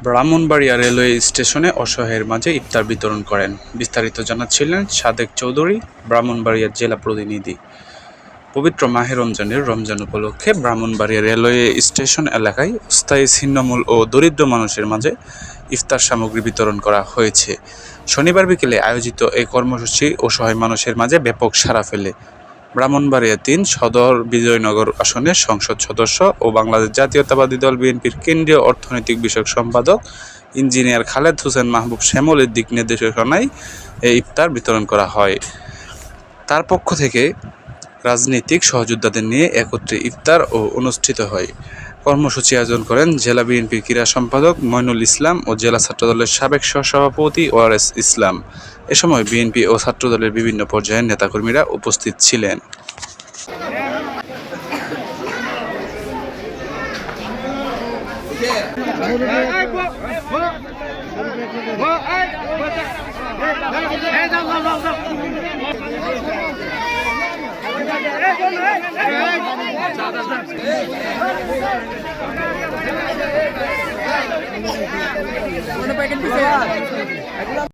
Brahmanbaria railway স্টেশনে অসহায়ের মাঝে ইফতার বিতরণ করেন। বিস্তারিত জানাচ্ছিলেন সাদেক চৌধুরী, ব্রাহ্মণবাড়িয়ার জেলা প্রতিনিধি। পবিত্র মাহে রমজান উপলক্ষে ব্রাহ্মণবাড়িয়া রেলওয়ে স্টেশন এলাকায় অস্থায়ী ছিন্নমূল ও দরিদ্র মানুষের মাঝে ইফতার সামগ্রী বিতরণ করা হয়েছে। শনিবার বিকেলে আয়োজিত এই কর্মসূচি অসহায় মানুষের মাঝে ব্যাপক সাড়া ফেলে। ব্রাহ্মণবাড়িয়া ৩ সদর বিজয়নগর আসনের সংসদ সদস্য ও বাংলাদেশ জাতীয়তাবাদী দল বিএনপির কেন্দ্রীয় অর্থনৈতিক বিষয়ক সম্পাদক ইঞ্জিনিয়ার খালেদ হোসেন মাহবুব শ্যামলের দিক নির্দেশনায় এই ইফতার বিতরণ করা হয়। তার পক্ষ থেকে রাজনৈতিক সহযোদ্ধাদের নিয়ে একত্রে ইফতার ও অনুষ্ঠিত হয়। কর্মসূচি আয়োজন করেন জেলা বিএনপির ক্রীড়া সম্পাদক মইনুল ইসলাম ও জেলা ছাত্রদলের সাবেক সহসভাপতি ওয়ারেস ইসলাম। এ সময় বিএনপি ও ছাত্রদলের বিভিন্ন পর্যায়ের নেতাকর্মীরা উপস্থিত ছিলেন।